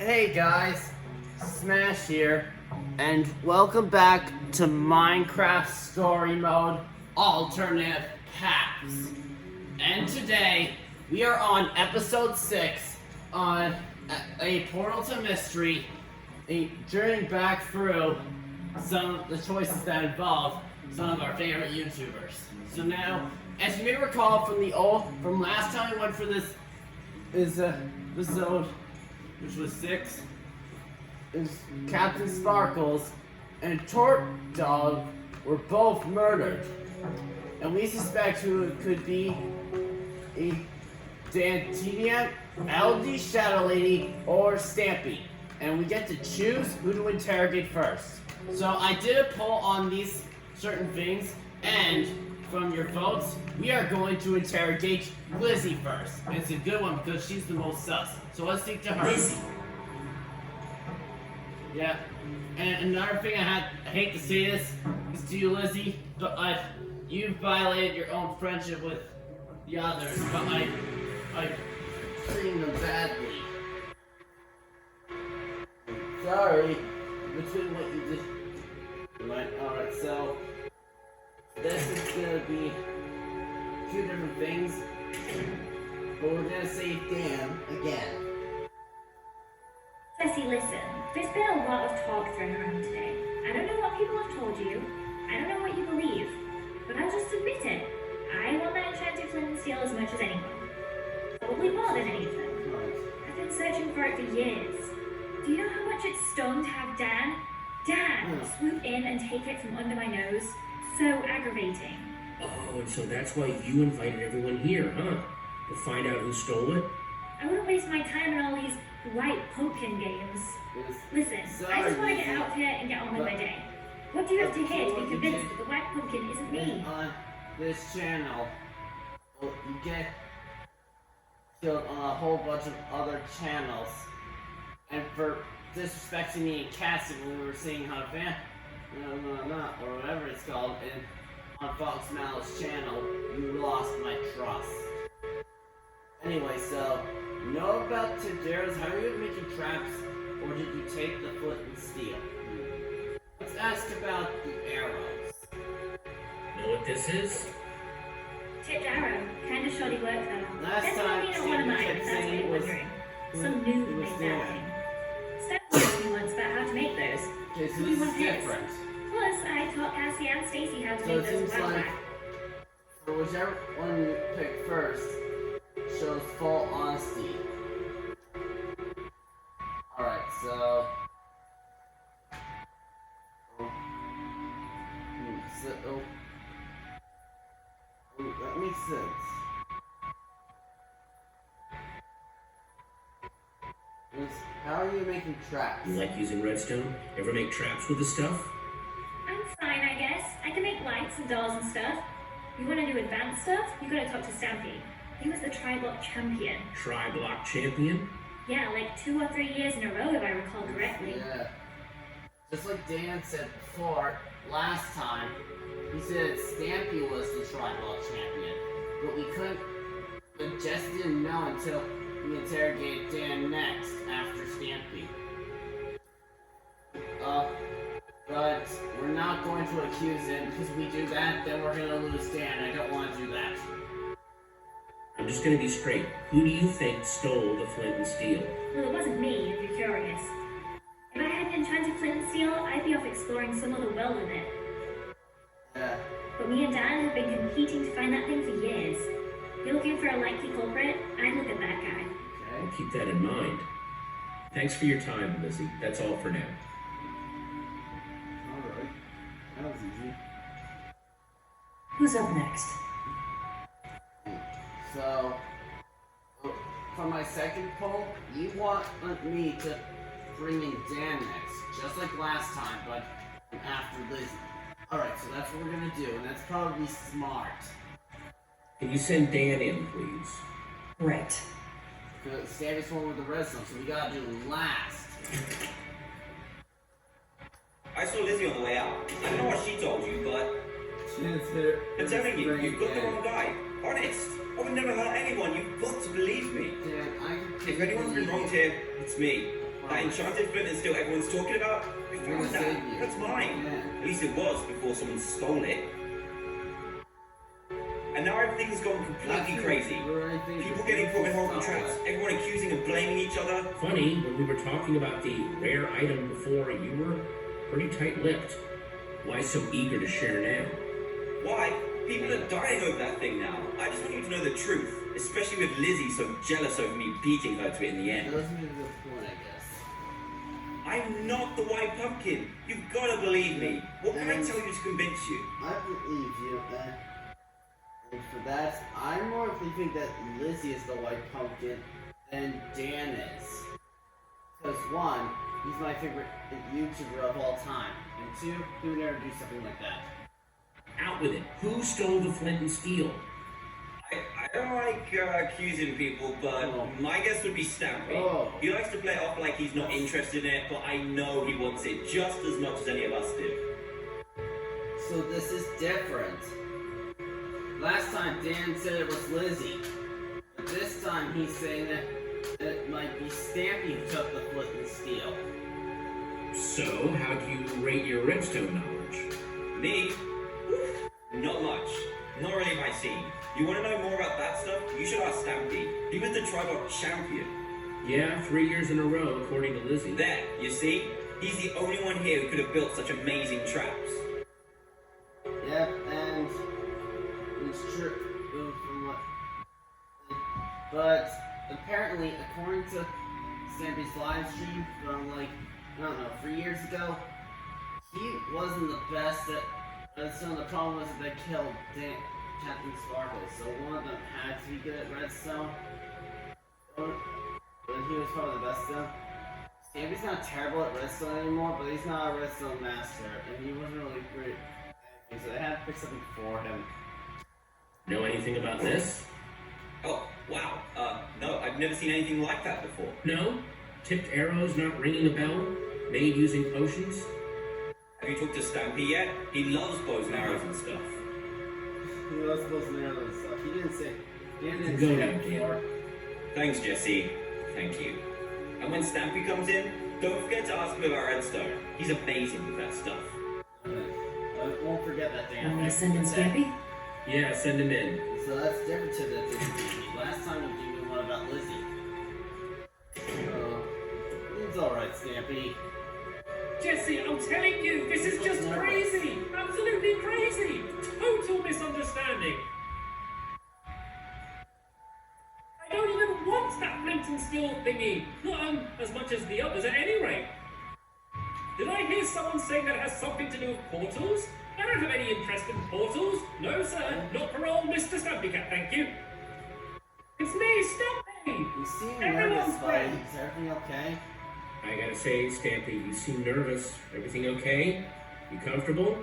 Hey guys, Smash here, and welcome back to Minecraft Story Mode Alternative Packs. And today, we are on episode 6 on a Portal to Mystery, a journey back through some of the choices that involve some of our favorite YouTubers. So now, as you may recall from last time we went for this episode, which was 6, is Captain Sparkles and Tort Dog were both murdered. And we suspect who it could be a DanTDM, LD Shadow Lady, or Stampy. And we get to choose who to interrogate first. So I did a poll on these certain things, and from your votes, we are going to interrogate Lizzie first. And it's a good one because she's the most sus. So let's speak to her. Lizzie. Yeah. And another thing I hate to say this is to you, Lizzie, but you violated your own friendship with the others by treating them badly. Sorry, between what you did. Alright, so this is gonna be 2 different things, but we're gonna save Dan again. Jessie, listen, there's been a lot of talk thrown around today. I don't know what people have told you, I don't know what you believe, but I'll just admit it. I want that enchanted flint and steel as much as anyone. Probably more than any of them. I've been searching for it for years. Do you know how much it stung to have Dan swoop in and take it from under my nose? So aggravating. Oh, and so that's why you invited everyone here, huh? To find out who stole it? I wouldn't waste my time in all these white pumpkin games. Listen, I just want to get out here and get on with my day. What do you have to hear to be convinced that the white pumpkin isn't me? On this channel, you get killed on a whole bunch of other channels. And for disrespecting me and Cassie when we were saying how to or whatever it's called, and on Fox Malice channel, you lost my trust. Anyway, so, you know about Tadera's, how are you making traps, or did you take the flint and steel? Let's ask about the arrows. Know what this is? Tipped arrow. Kind of shoddy work though. Last time, Definitely not one of mine, kept if that's what saying you're it was... wondering. Some noob made that thing. Steph told me once about how to make those. Okay, so this is different. Plus, I taught Cassie and Stacy how to So make it those seems a while like, back. for whichever one you pick first, shows full honesty. Alright, so... that makes sense. How are you making traps? You like using redstone? Ever make traps with the stuff? I'm fine, I guess. I can make lights and dolls and stuff. You want to do advanced stuff? You gotta talk to Stampy. He was the tri-block champion. Tri-block champion? Yeah, like 2 or 3 years in a row if I recall correctly. Yeah. Just like Dan said before, last time, he said Stampy was the tri-block champion. But we couldn't, but Jess didn't know until we interrogated Dan next after Stampy. But we're not going to accuse him, because if we do that, then we're gonna lose Dan. I don't want to do that. I'm just gonna be straight. Who do you think stole the flint and steel? Well, it wasn't me, if you're curious. If I had an enchanted flint and steel, I'd be off exploring some other world with it. Yeah. But me and Dan have been competing to find that thing for years. You're looking for a likely culprit, I look at that guy. Okay. I'll keep that in mind. Thanks for your time, Lizzie. That's all for now. Alright. That was easy. Who's up next? So, for my second poll, you want me to bring in Dan next, just like last time, but after Lizzie. Alright, so that's what we're gonna do, and that's probably smart. Can you send Dan in, please? Right. Because Stampy's one with the redstone, so we gotta do last. I saw Lizzie on the way out. I don't know what she told you, but I'm telling you, you've got the wrong guy. Honest. I would never hurt anyone. You've got to believe me. Dan, I can If anyone's been wronged here, it's me. That enchanted flint and steel everyone's talking about? I found that. That's mine. At least it was before someone stole it. And now everything's gone completely crazy. People getting put in horrible traps, everyone accusing and blaming each other. Funny, when we were talking about the rare item before, you were pretty tight-lipped. Why so eager to share now? Why? People are dying over that thing now. I just want you to know the truth, especially with Lizzie so jealous over me beating her to it in the end. That was maybe the point, I guess. I'm not the white pumpkin. You've got to believe me. What can I tell you to convince you? I believe you, and for that, I more think that Lizzie is the white pumpkin than Dan is. Because one, he's my favorite YouTuber of all time, and two, he would never do something like that. Out with it. Who stole the flint and steel? I don't like accusing people, but my guess would be Stampy. Oh. He likes to play it off like he's not interested in it, but I know he wants it just as much as any of us do. So this is different. Last time Dan said it was Lizzie, but this time he's saying that it might be Stampy who took the flint and steel. So, how do you rate your redstone knowledge? Me? Not much. Not really my scene. You want to know more about that stuff? You should ask Stampy. He was the tribal champion. Yeah, 3 years in a row, according to Lizzie. There, you see? He's the only one here who could have built such amazing traps. Yep, and it's true from what. But apparently, according to Stampy's live stream from like, I don't know, 3 years ago, he wasn't the best at. So the problem was that they killed Captain Sparkle, so one of them had to be good at redstone. But he was probably the best though. Stampy's not terrible at redstone anymore, but he's not a redstone master, and he wasn't really great at anything, so they had to pick something for him. Know anything about this? Oh, wow. No, I've never seen anything like that before. No? Tipped arrows not ringing a bell? Made using potions? Have you talked to Stampy yet? He loves bows and arrows and stuff. He loves bows and arrows and stuff. He didn't say Go that now, before. Thanks, Jesse. Thank you. And when Stampy comes in, don't forget to ask him about redstone. He's amazing with that stuff. I won't forget that thing. Want me to send in Stampy? Yeah, send him in. So that's different to the thing. Last time you gave me one about Lizzie. It's alright, Stampy. Jesse, I'm telling you, this is just crazy! Absolutely crazy! Total misunderstanding! I don't even want that flint and steel thingy! Not as much as the others at any rate! Did I hear someone saying that it has something to do with portals? I don't have any interest in portals! No sir, not for old Mr. Stampy Cat, thank you! It's me, Stampy! You seem Everyone's nervous, buddy. friend. Is everything okay? I gotta say, Stampy, you seem nervous. Everything okay? You comfortable?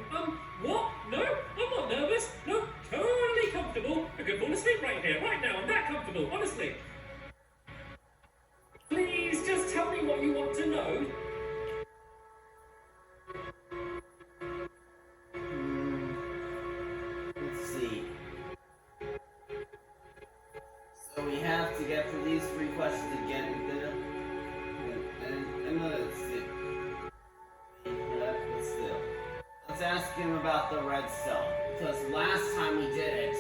What? No, I'm not nervous. No, totally comfortable. I could fall asleep right here, right now. I'm that comfortable, honestly. Please, just tell me what you want to know. Let's see. So we have to get through these 3 questions again. And let's see. Let's ask him about the redstone. Because last time we did it,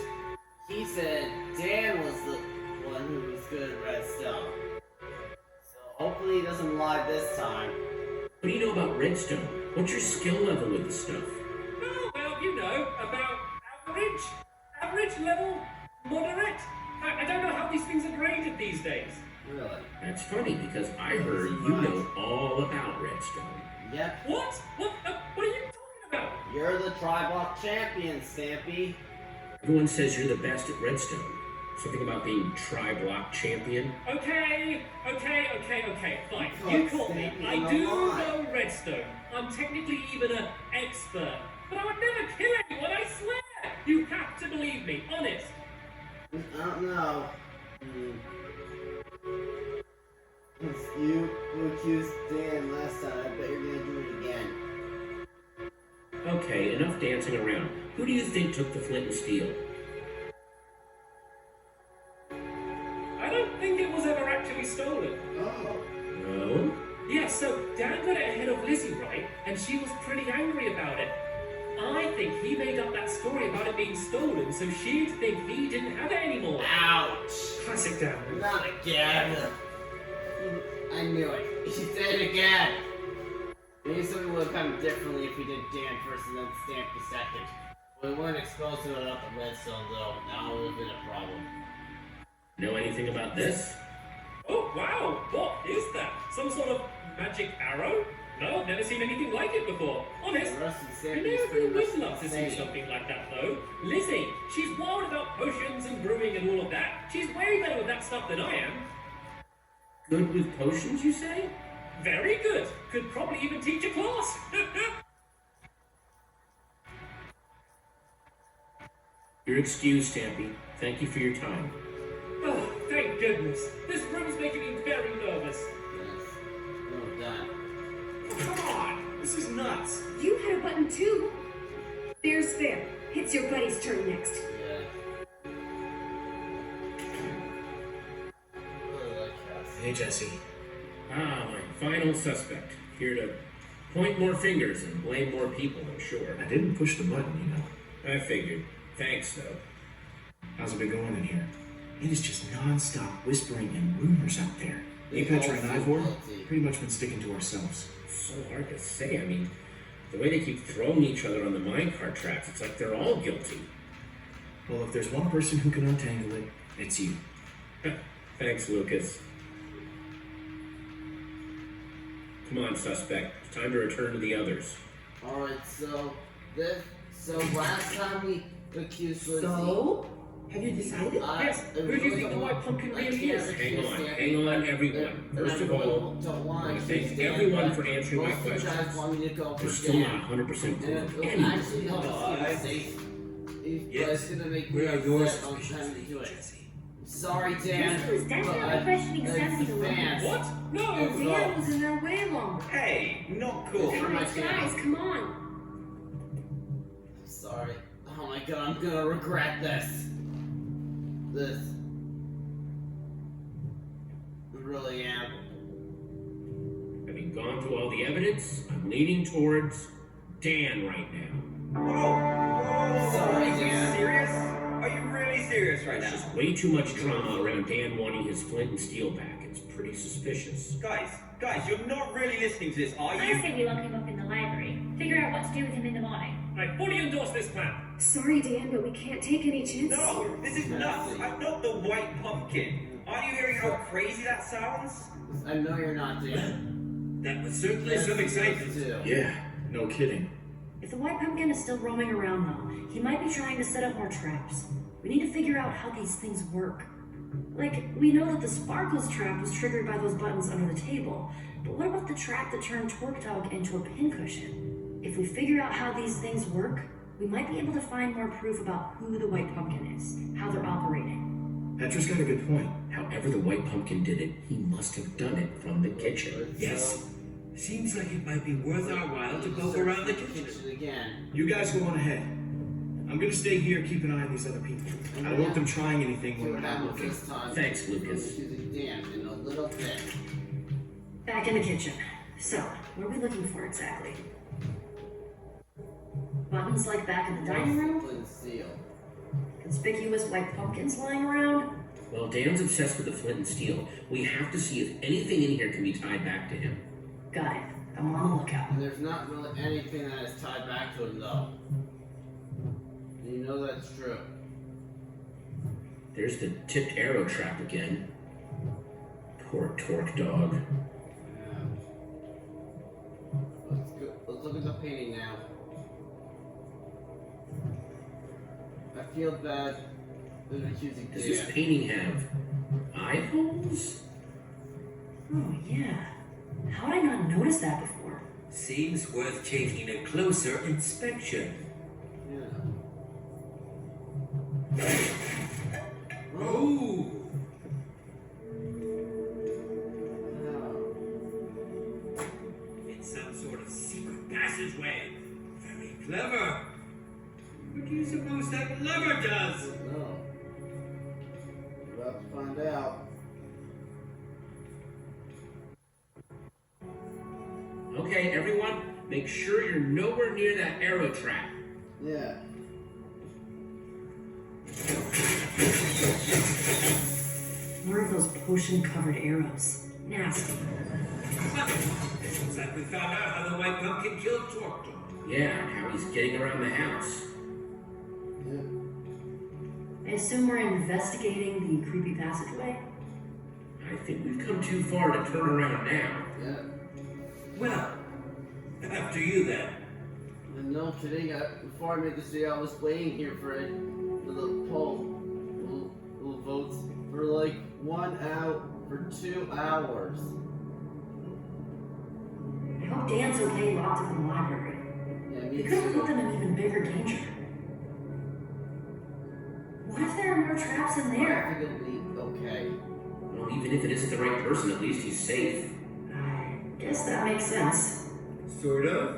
he said Dan was the one who was good at redstone. So hopefully he doesn't lie this time. What do you know about redstone? What's your skill level with the stuff? Oh, well, you know, about average level, moderate. I don't know how these things are graded these days. Really? That's funny, because I heard you know all about redstone. Yep. What? What are you talking about? You're the Tri-Block champion, Stampy. Everyone says you're the best at redstone. Something about being tri-block champion. Okay, fine. You caught me. I do know redstone. I'm technically even an expert. But I would never kill anyone, I swear! You have to believe me, honest. I don't know. It's you who accused Dan last time. I bet you're gonna do it again. Okay, enough dancing around. Who do you think took the flint and steel? I don't think it was ever actually stolen. Oh. No? Yeah, Lizzie, right? And she was pretty angry about it. I think he made up that story about it being stolen so she'd think he didn't have it anymore. Ouch! Classic Dan. Not again. I knew it. He said it again. Maybe something would have come differently if we did Dan first and then Stampy second. We weren't exposed to it without the redstone though. That would have been a problem. Know anything about this? Oh, wow! What is that? Some sort of magic arrow? No, I've never seen anything like it before. Honest, The rest of I Stampy know is you pretty much would love the to see same. something like that, though. Lizzie, she's wild about potions and brewing and all of that. She's way better with that stuff than I am. Good with potions, you say? Very good. Could probably even teach a class. You're excused, Stampy. Thank you for your time. Oh, thank goodness. This room's making me very nervous. Yes. Oh, done. Come on! This is nuts! You had a button too. Fair's fair. It's your buddy's turn next. Yeah. Really like Cassie. Hey, Jesse. Ah, my final suspect. Here to point more fingers and blame more people, I'm sure. I didn't push the button, you know. I figured. Thanks, though. How's it been going in here? It is just non-stop whispering and rumors out there. Me, Petra, and Ivor, pretty much been sticking to ourselves. So hard to say. I mean, the way they keep throwing each other on the minecart tracks, it's like they're all guilty. Well, if there's one person who can untangle it, it's you. Thanks, Lucas. Come on, suspect. It's time to return to the others. Alright, so last time we accused Lizzie. So? Have you decided? Yes, who do you think the white pumpkin really is? Hang on, everyone. First of all, I want to thank everyone for answering my questions. We're still not 100% clear of anything. Actually, help us keep safe. It's gonna make me upset on time to do it. Sorry, Dan. This was definitely but questioning it's Stephanie a little fans. What? No! Dan was in our way longer. Hey, not cool. Guys, come on. Sorry. Oh my god, I'm gonna regret this. This. I really am. Having gone through all the evidence, I'm leaning towards Dan right now. Whoa! Sorry, Are you Dan. serious? Are you really serious right There's now? just way too much drama around Dan wanting his flint and steel back. It's pretty suspicious. Guys, you're not really listening to this, are I you? say we lock him up in the library. Figure out what to do with him in the morning. I fully endorse this plan. Sorry, Dan, but we can't take any chances. No, this is nuts. I'm not the white pumpkin. Aren't you hearing how crazy that sounds? I know you're not, Dan. That was certainly some excitement. Too. Yeah, no kidding. If the white pumpkin is still roaming around, though, he might be trying to set up more traps. We need to figure out how these things work. Like, we know that the Sparkles trap was triggered by those buttons under the table, but what about the trap that turned Torque Dog into a pincushion? If we figure out how these things work, we might be able to find more proof about who the white pumpkin is, how they're operating. Petra's got a good point. However the white pumpkin did it, he must have done it from the kitchen. Yes. Seems like it might be worth our while to go around the kitchen. again. You guys go on ahead. I'm gonna stay here, keep an eye on these other people. I don't want them trying anything when we're not looking. This time. Thanks, Lucas. Choosing Dan in a little bit. Back in the kitchen. So, what are we looking for exactly? Buttons like back in the dining room? Flint and steel. Conspicuous white pumpkins lying around? Well, Dan's obsessed with the flint and steel. We have to see if anything in here can be tied back to him. Got it. I'm on the lookout. And there's not really anything that is tied back to him, though. And you know that's true. There's the tipped arrow trap again. Poor Torque Dog. Yeah. Let's look at the painting now. I feel bad that accusing Does this Dan. painting have eye holes? Oh, yeah. How did I not notice that before? Seems worth taking a closer inspection. Yeah. Oh! It's some sort of secret passageway. Very clever. What do you suppose that lever does? No. We're about to find out. Okay, everyone, make sure you're nowhere near that arrow trap. Yeah. More of those potion-covered arrows. Nasty. Looks like we found out how the White Pumpkin killed Torto. Yeah, how he's getting around the house. I assume we're investigating the creepy passageway? I think we've come too far to turn around now. Yeah. Well, after you then. And no kidding, before I made this video, I was waiting here for it, for the poll, little votes, for like 1 hour, for 2 hours. I hope Dan's okay locked up in the library. Yeah, me We could have put too. them in even bigger danger. What if there are more traps in I there? think it'll be okay. Well, even if it isn't the right person, at least he's safe. I guess that makes sense. Sort of.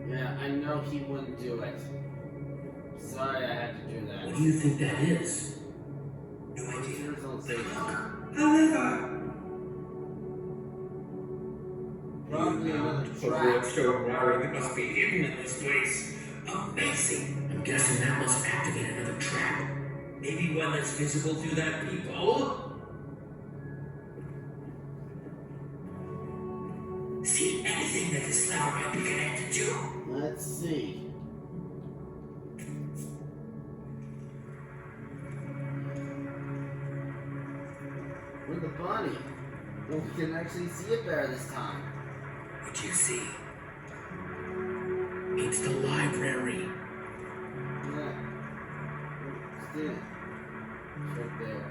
Yeah, I know he wouldn't do it. Sorry I had to do that. What do you think that is? No It's idea. for his own safety. However, Probably another for trap. redstone wiring that must be hidden in this place. Amazing. I'm guessing that must activate another trap. Maybe one that's visible to that people. See anything that this lever might be connected to? Let's see. With the bunny. Well, we can actually see it better this time. What do you see? It's the library. Yeah. Let's do it. It's right there.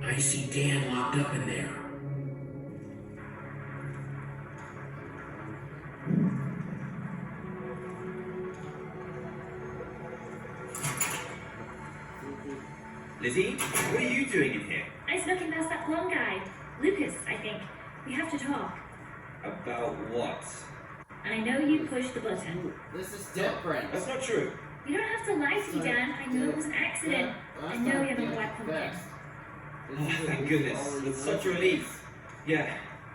I see Dan locked up in there. Lizzie, what are you doing in here? I snuck in past that blonde guy. Lucas, I think. We have to talk. About what? And I know you pushed the button. Ooh, this is different. That's not true. You don't have to lie to me, Dan. I know it was an accident. I know you're not White Pumpkin. Oh, thank goodness. It's such a relief. Yeah,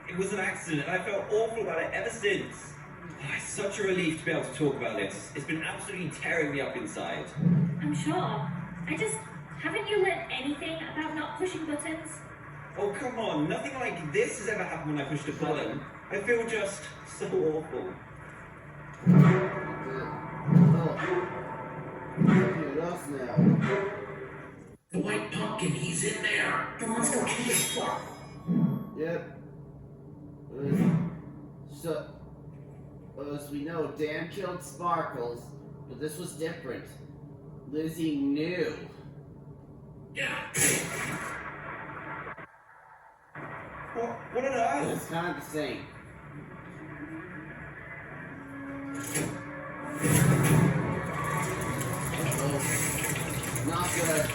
it was an accident, and I felt awful about it ever since. Oh, it's such a relief to be able to talk about this. It's been absolutely tearing me up inside. I'm sure. Haven't you learned anything about not pushing buttons? Oh, come on. Nothing like this has ever happened when I pushed a button. I feel just so awful. What else now? The White Pumpkin, he's in there. Then let's go kill this one. Yep. So, as we know, Dan killed Sparkles, but this was different. Lizzie knew. Yeah. What on earth? It's kind of the same. Uh-oh. Not good.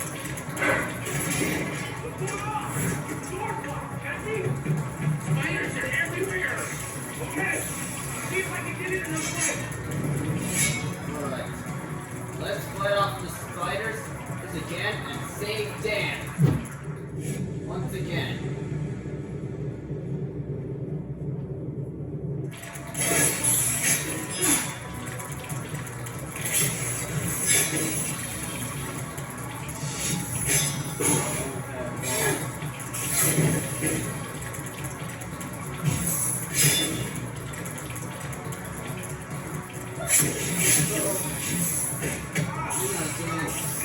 Spiders are everywhere. Okay, see if I can get in the way. Alright. Let's fight off the spiders again and save Dan. Once again.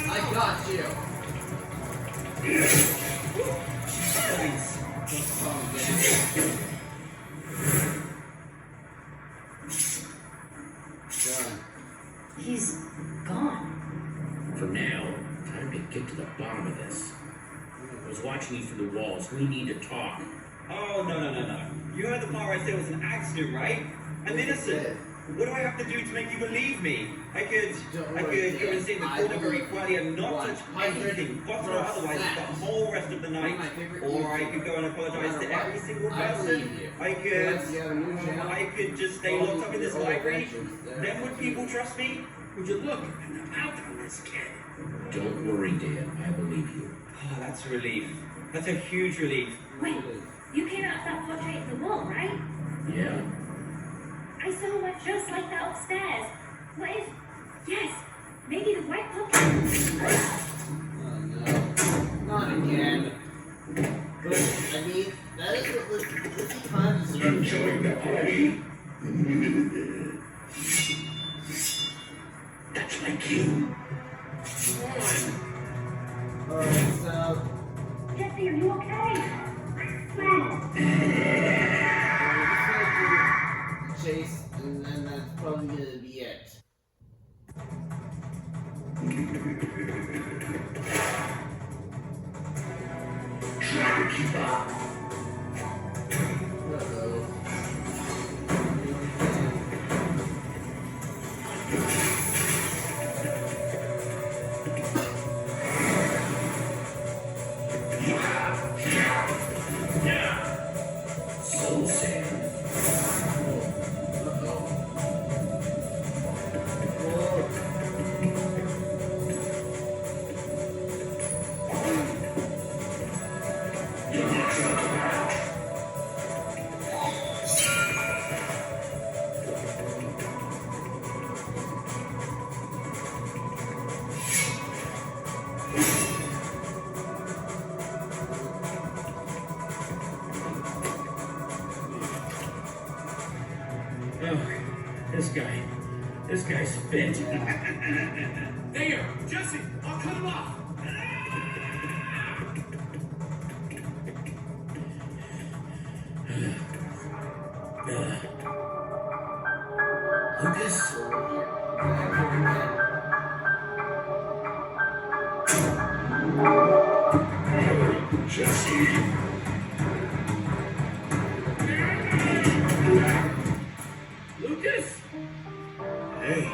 I got you. Done. He's gone. For now, time to get to the bottom of this. I was watching you through the walls. We need to talk. Oh, no. You heard the part where I said it was an accident, right? I'm innocent. What do I have to do to make you believe me? I could go and sit in the corner very quietly and not touch anything, butter or otherwise, for the whole rest of the night. Or I could go and apologize to every single person. I could just stay locked up in this library. Then would people trust me? Would you look at the mouth on this kid? Don't worry, Dan. I believe you. Oh, that's a relief. That's a huge relief. Wait, you came out of that portrait in the wall, right? Yeah. I saw one just like that upstairs. What if... Yes, maybe the white pumpkin... Oh no. Not again. But, I mean, that is what Lizzie kind of deserves. Enjoying the party? That's my cue. Alright, so... Jesse, are you okay? Chase, and then that's probably gonna be it. Try to keep up. Uh-oh. So sad. This guy's fit. There, Jesse, I'll cut him off. Lucas? Jesse. Lucas? Hey,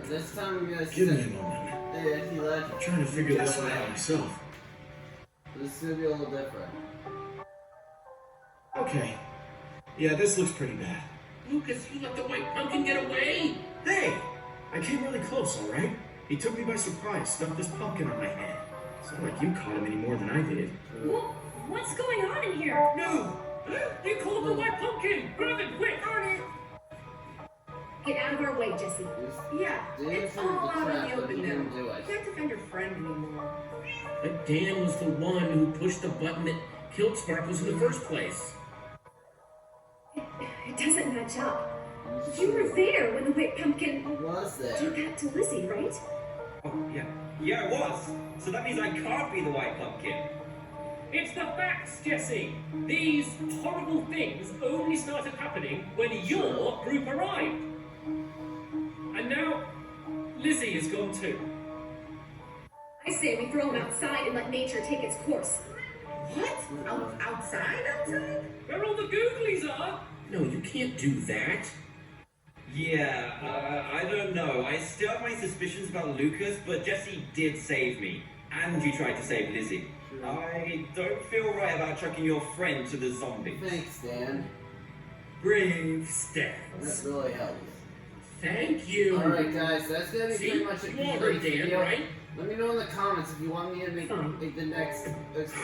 This time I'm gonna give me a sit. moment. He left. I'm trying to figure this one out myself. This is gonna be a little different. Okay. Yeah, this looks pretty bad. Lucas, you let the white pumpkin get away? Hey! I came really close, alright? He took me by surprise, stuffed this pumpkin on my head. It's not like you caught him any more than I did. What's going on in here? No! You called the white pumpkin! Grab it quick! Get out of our way, Jesse. Yeah, it's all out in the open now. Do You it. can't defend your friend anymore. But Dan was the one who pushed the button that killed Sparkles in the first place. It doesn't match up. You were there when the white pumpkin Was there? did that to Lizzie, right? Oh, yeah. Yeah, it was. So that means I can't be the white pumpkin. It's the facts, Jesse! These horrible things only started happening when your group arrived. And now, Lizzie is gone too. I say we throw him outside and let nature take its course. What? Outside? Where all the googlies are! No, you can't do that. Yeah, I don't know. I still have my suspicions about Lucas, but Jesse did save me. And you tried to save Lizzie. I don't feel right about chucking your friend to the zombies. Thanks, Dan. Brave That stance. really helps. Thank you. Alright, guys, that's gonna be See? pretty much it You for all today's heard Dan, video. right? Let me know in the comments if you want me to make the next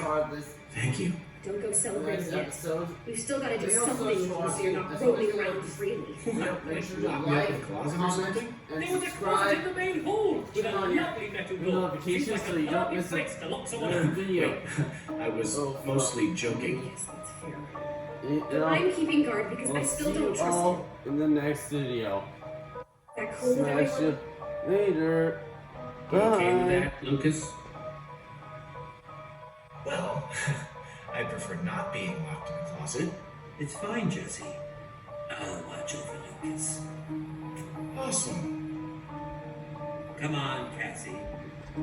part of this Thank you. Don't go celebrating next yet. episode. We've still got to do We also something saw- so you're not that's roaming what- around freely. Make sure to Lock me up in like, a closet or comment, something? and There was a closet in subscribe. the main hall with a Turn on your lovely metal door. notifications Seems like so you a don't perfect miss a place to lock someone another up. video. I was Oh, fuck. mostly joking. Yes, that's fair. You But know, I'm keeping guard because I we'll still see don't you trust all in the next video. him. That cool with Smash everyone? you later. You okay with Bye. that, Lucas? Well, I prefer not being locked in a closet. It's fine, Jesse. I'll watch over Lucas. Awesome. Come on, Cassie.